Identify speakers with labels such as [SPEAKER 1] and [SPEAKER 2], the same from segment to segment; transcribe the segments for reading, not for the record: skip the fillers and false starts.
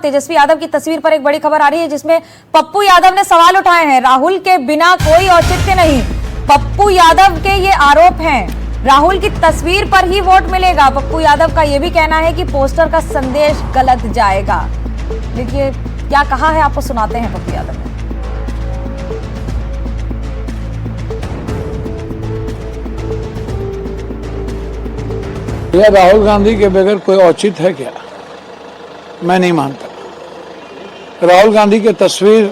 [SPEAKER 1] तेजस्वी यादव की तस्वीर पर एक बड़ी खबर आ रही है जिसमें पप्पू यादव ने सवाल उठाए हैं। राहुल के बिना कोई औचित्य नहीं, पप्पू यादव के ये आरोप हैं। राहुल की तस्वीर पर ही वोट मिलेगा। पप्पू यादव का यह भी कहना है कि पोस्टर का संदेश गलत जाएगा। देखिए क्या कहा है, आपको सुनाते हैं पप्पू यादव ने।
[SPEAKER 2] यह राहुल गांधी के बगैर कोई औचित्य है क्या? मैं नहीं मानता। राहुल गांधी के तस्वीर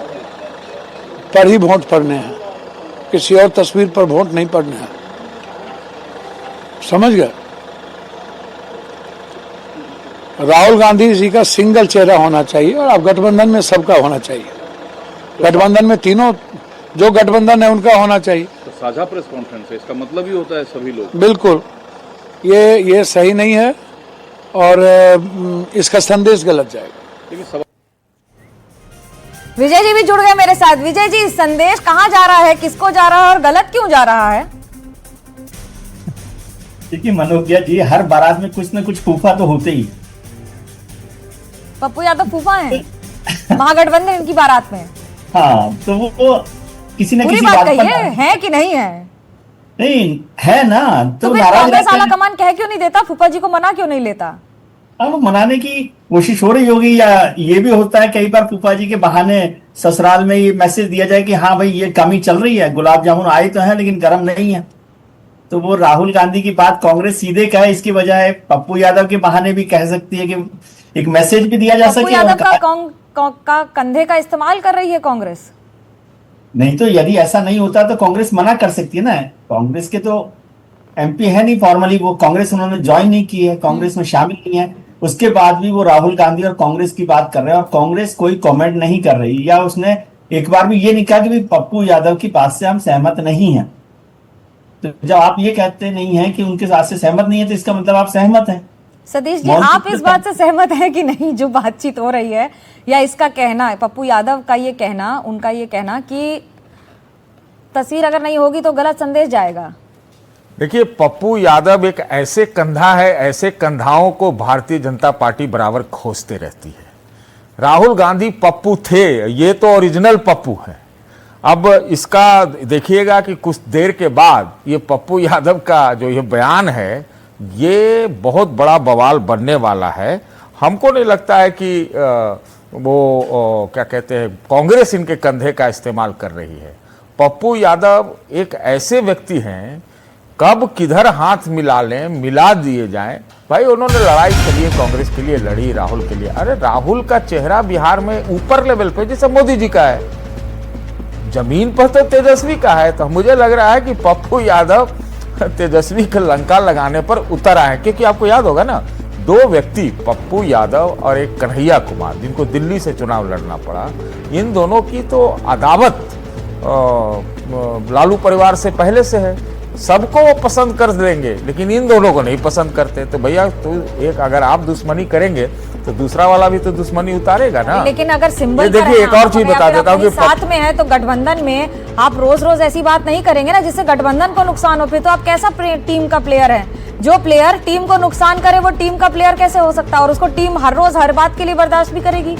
[SPEAKER 2] पर ही वोट पड़ने हैं, किसी और तस्वीर पर वोट नहीं पड़ने हैं। समझ गए? राहुल गांधी जी का सिंगल चेहरा होना चाहिए और अब गठबंधन में सबका होना चाहिए। गठबंधन में तीनों जो गठबंधन है उनका होना चाहिए।
[SPEAKER 3] तो साझा प्रेस कॉन्फ्रेंस है, इसका मतलब ही होता है सभी लोग।
[SPEAKER 2] बिल्कुल, ये सही नहीं है और इसका संदेश गलत जाएगा।
[SPEAKER 1] विजय जी भी जुड़ गए मेरे साथ। विजय जी, संदेश कहां जा रहा है, किसको जा रहा है और गलत क्यों जा रहा है?
[SPEAKER 4] देखिए मनोज्ञा जी, हर बारात में कुछ न कुछ फूफा तो होते ही।
[SPEAKER 1] पप्पू यादव फूफा हैं महागठबंधन की बारात में।
[SPEAKER 4] हाँ, तो वो किसी न किसी
[SPEAKER 1] बात कही है कि नहीं है?
[SPEAKER 4] नहीं है ना, तो
[SPEAKER 1] कांग्रेस आला कमान कह क्यों नहीं देता? फूफा जी को मना क्यों नहीं लेता?
[SPEAKER 4] अब मनाने की कोशिश हो रही होगी, या ये भी होता है कई बार फूफा जी के बहाने ससुराल में ये मैसेज दिया जाए कि हाँ भाई ये कमी चल रही है, गुलाब जामुन आए तो है लेकिन गर्म नहीं है। तो वो राहुल गांधी की बात कांग्रेस सीधे कहे, इसकी बजाय पप्पू यादव के बहाने भी कह सकती है कि एक मैसेज भी दिया जा सके।
[SPEAKER 1] पप्पू यादव का कंधे का इस्तेमाल कर रही है कांग्रेस।
[SPEAKER 4] नहीं तो यदि ऐसा नहीं होता तो कांग्रेस मना कर सकती है ना। कांग्रेस के तो एमपी है नहीं फॉर्मली, वो कांग्रेस उन्होंने ज्वाइन नहीं की है, कांग्रेस में शामिल नहीं है। उसके बाद भी वो राहुल गांधी और कांग्रेस की बात कर रहे हैं और कांग्रेस कोई कमेंट नहीं कर रही, या उसने एक बार भी ये नहीं कहा कि पप्पू यादव की बात से हम सहमत नहीं हैं। तो जब आप ये कहते नहीं है कि उनके साथ से सहमत नहीं है तो इसका मतलब आप सहमत हैं।
[SPEAKER 1] सतीश जी, आप इस बात से सहमत हैं कि नहीं जो बातचीत हो रही है, या इसका कहना है पप्पू यादव का ये कहना, उनका ये कहना कि तस्वीर अगर नहीं होगी तो गलत संदेश जाएगा?
[SPEAKER 5] देखिए, पप्पू यादव एक ऐसे कंधा है, ऐसे कंधाओं को भारतीय जनता पार्टी बराबर खोजते रहती है। राहुल गांधी पप्पू थे, ये तो ओरिजिनल पप्पू है। अब इसका देखिएगा कि कुछ देर के बाद ये पप्पू यादव का जो ये बयान है, ये बहुत बड़ा बवाल बनने वाला है। हमको नहीं लगता है कि क्या कहते हैं, कांग्रेस इनके कंधे का इस्तेमाल कर रही है। पप्पू यादव एक ऐसे व्यक्ति हैं, कब किधर हाथ मिला लें, मिला दिए जाएं। भाई उन्होंने लड़ाई के लिए कांग्रेस के लिए लड़ी, राहुल के लिए। अरे राहुल का चेहरा बिहार में ऊपर लेवल पे जैसे मोदी जी का है, जमीन पर तो तेजस्वी का है। तो मुझे लग रहा है कि पप्पू यादव तेजस्वी के लंका लगाने पर उतर आए, क्योंकि आपको याद होगा ना, दो व्यक्ति पप्पू यादव और एक कन्हैया कुमार, जिनको दिल्ली से चुनाव लड़ना पड़ा, इन दोनों की तो अदावत लालू परिवार से पहले से है। सबको वो पसंद कर देंगे लेकिन इन दोनों को नहीं पसंद करते। तो भैया तो एक अगर आप दुश्मनी करेंगे तो दूसरा वाला भी तो दुश्मनी उतारेगा ना।
[SPEAKER 1] लेकिन अगर सिंबल
[SPEAKER 5] देखिए, एक और चीज बता देता हूँ कि
[SPEAKER 1] साथ में है तो गठबंधन में आप रोज रोज ऐसी बात नहीं करेंगे ना जिससे गठबंधन को नुकसान हो। फिर तो आप कैसा टीम का प्लेयर है? जो प्लेयर टीम को नुकसान करे वो टीम का प्लेयर कैसे हो सकता है? और उसको टीम हर रोज हर बात के लिए बर्दाश्त भी करेगी।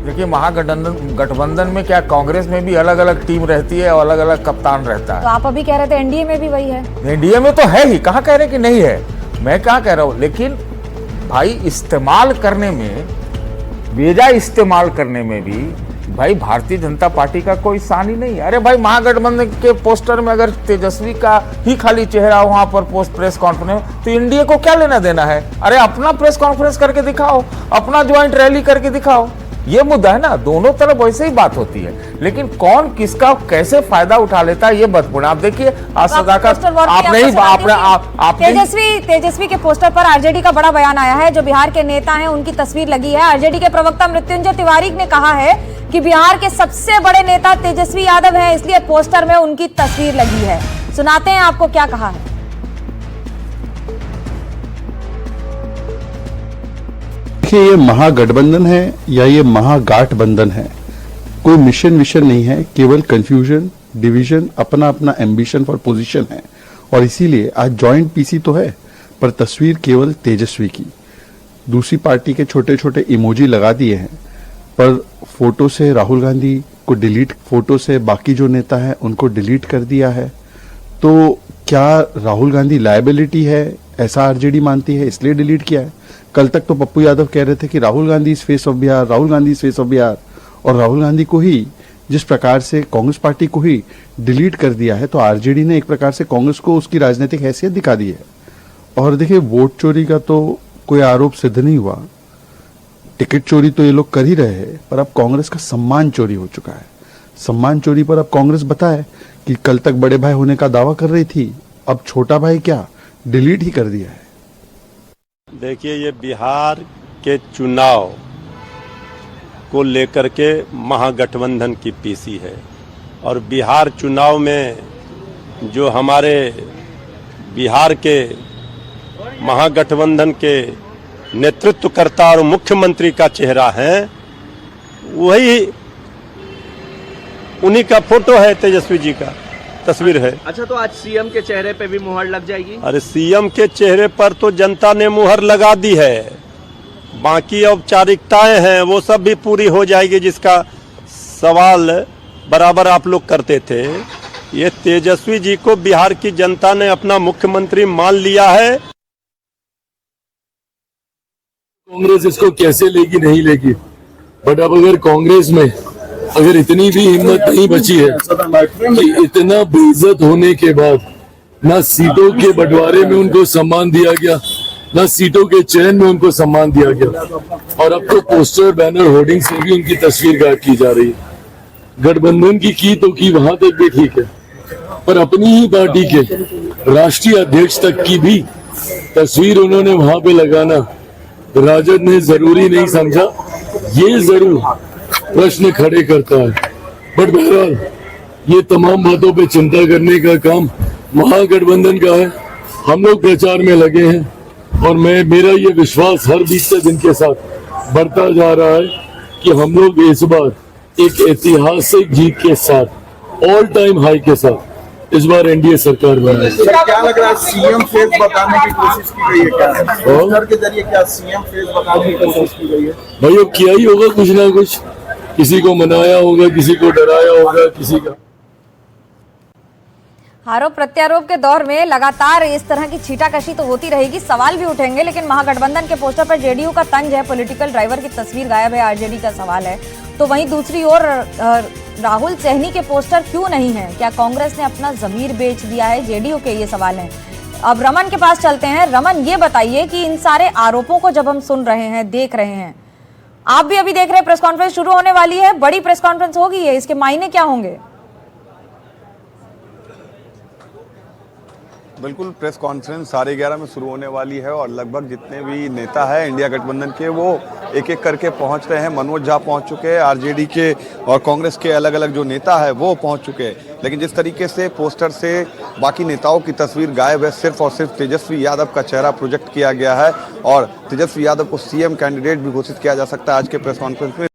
[SPEAKER 5] देखिए, महागठबंधन में क्या कांग्रेस में भी अलग अलग टीम रहती है और अलग अलग कप्तान रहता है।
[SPEAKER 1] तो आप अभी कह रहे थे एनडीए में भी वही है।
[SPEAKER 5] एनडीए में तो है ही, कहाँ कह रहे कि नहीं है, मैं कहाँ कह रहा हूँ। लेकिन भाई इस्तेमाल करने में, बेजा इस्तेमाल करने में भी भाई भारतीय जनता पार्टी का कोई सानी नहीं है। अरे भाई महागठबंधन के पोस्टर में अगर तेजस्वी का ही खाली चेहरा वहां पर प्रेस कॉन्फ्रेंस, तो इंडिया को क्या लेना देना है? अरे अपना प्रेस कॉन्फ्रेंस करके दिखाओ, अपना ज्वाइंट रैली करके दिखाओ। ये मुद्दा है ना, दोनों तरफ वैसे ही बात होती है, लेकिन कौन किसका कैसे फायदा उठा लेता है ये महत्वपूर्ण। आप देखिए, आज सदाकत
[SPEAKER 1] तेजस्वी के पोस्टर पर आरजेडी का बड़ा बयान आया है। जो बिहार के नेता हैं उनकी तस्वीर लगी है। आरजेडी के प्रवक्ता मृत्युंजय तिवारी ने कहा है कि बिहार के सबसे बड़े नेता तेजस्वी यादव हैं, इसलिए पोस्टर में उनकी तस्वीर लगी है। सुनाते हैं आपको क्या कहा है।
[SPEAKER 6] देखिए, ये महागठबंधन है या ये महागाठबंधन है, कोई मिशन विशन नहीं है, केवल कंफ्यूजन, डिवीजन, अपना अपना एम्बिशन फॉर पोजीशन है। और इसीलिए आज जॉइंट पीसी तो है पर तस्वीर केवल तेजस्वी की। दूसरी पार्टी के छोटे छोटे इमोजी लगा दिए हैं पर फोटो से राहुल गांधी को डिलीट, फोटो से बाकी जो नेता है उनको डिलीट कर दिया है। तो क्या राहुल गांधी लायबिलिटी है, ऐसा आरजेडी मानती है, इसलिए डिलीट किया है? कल तक तो पप्पू यादव कह रहे थे कि Rahul Gandhi is face of Bihar, Rahul Gandhi is face of Bihar, और राहुल गांधी को ही जिस प्रकार से कांग्रेस पार्टी को ही डिलीट कर दिया है, तो आरजेडी ने एक प्रकार से कांग्रेस को उसकी राजनीतिक हैसियत दिखा दी है। और देखिए, वोट चोरी का तो कोई आरोप सिद्ध नहीं हुआ, टिकट चोरी तो ये लोग कर ही रहे हैं, पर अब कांग्रेस का सम्मान चोरी हो चुका है। सम्मान चोरी पर अब कांग्रेस बताए कि कल तक बड़े भाई होने का दावा कर रही थी, अब छोटा भाई क्या डिलीट ही कर दिया है।
[SPEAKER 7] देखिए, ये बिहार के चुनाव को लेकर के महागठबंधन की पीसी है, और बिहार चुनाव में जो हमारे बिहार के महागठबंधन के नेतृत्वकर्ता और मुख्यमंत्री का चेहरा है, वही उन्हीं का फोटो है, तेजस्वी जी का तस्वीर है।
[SPEAKER 8] अच्छा, तो आज सीएम के चेहरे पे भी मुहर लग जाएगी?
[SPEAKER 7] अरे, सीएम के चेहरे पर तो जनता ने मुहर लगा दी है, बाकी औपचारिकताएं हैं वो सब भी पूरी हो जाएगी, जिसका सवाल बराबर आप लोग करते थे। ये तेजस्वी जी को बिहार की जनता ने अपना मुख्यमंत्री मान लिया है।
[SPEAKER 9] कांग्रेस इसको कैसे लेगी, नहीं लेगी, बट अब अगर कांग्रेस में अगर इतनी भी हिम्मत नहीं बची है कि इतना बेइज्जत होने के बाद ना सीटों के बंटवारे में उनको सम्मान दिया गया, ना सीटों के चयन में उनको सम्मान दिया गया, और अब तो पोस्टर, बैनर, होर्डिंग से भी उनकी तस्वीर गायब की जा रही है। गठबंधन की तो की वहां तक भी ठीक है, पर अपनी ही पार्टी के राष्ट्रीय अध्यक्ष तक की भी तस्वीर उन्होंने वहां पे लगाना राजद ने जरूरी नहीं समझा। ये जरूर प्रश्न खड़े करता है, बट बहरहाल ये तमाम बातों पे चिंता करने का काम महागठबंधन का है। हम लोग प्रचार में लगे हैं, और मेरा ये विश्वास हर बीते दिन के साथ बढ़ता जा रहा है कि हम लोग इस बार एक ऐतिहासिक जीत के साथ, ऑल टाइम हाई के साथ इस बार एनडीए सरकार बनाएगी।
[SPEAKER 3] सर, क्या लग रहा है, सीएम फेस बताने की कोशिश की गई है क्या? पोस्टर के जरिए क्या सीएम फेस बताने की कोशिश की गई है?
[SPEAKER 9] भाई, वो किया ही होगा कुछ ना कुछ, किसी को मनाया होगा, किसी को डराया होगा, किसी का।
[SPEAKER 1] आरोप प्रत्यारोप के दौर में लगातार इस तरह की छींटाकशी तो होती रहेगी, सवाल भी उठेंगे, लेकिन महागठबंधन के पोस्टर पर जेडीयू का तंज है, पॉलिटिकल ड्राइवर की तस्वीर गायब है, आरजेडी का सवाल है। तो वहीं दूसरी ओर राहुल सहनी के पोस्टर क्यों नहीं है? क्या कांग्रेस ने अपना जमीर बेच दिया है? जेडीयू के ये सवाल हैं। अब रमन के पास चलते हैं। रमन, ये बताइए कि इन सारे आरोपों को जब हम सुन रहे हैं, देख रहे हैं, आप भी अभी देख रहे हैं, प्रेस कॉन्फ्रेंस शुरू होने वाली है, बड़ी प्रेस कॉन्फ्रेंस होगी है, इसके मायने क्या होंगे?
[SPEAKER 10] बिल्कुल, प्रेस कॉन्फ्रेंस 11:30 में शुरू होने वाली है, और लगभग जितने भी नेता हैं इंडिया गठबंधन के, वो एक एक करके पहुंच रहे हैं। मनोज झा पहुंच चुके हैं, आरजेडी के और कांग्रेस के अलग अलग जो नेता है वो पहुंच चुके हैं। लेकिन जिस तरीके से पोस्टर से बाकी नेताओं की तस्वीर गायब है, सिर्फ और सिर्फ तेजस्वी यादव का चेहरा प्रोजेक्ट किया गया है, और तेजस्वी यादव को सीएम कैंडिडेट भी घोषित किया जा सकता है आज के प्रेस कॉन्फ्रेंस में।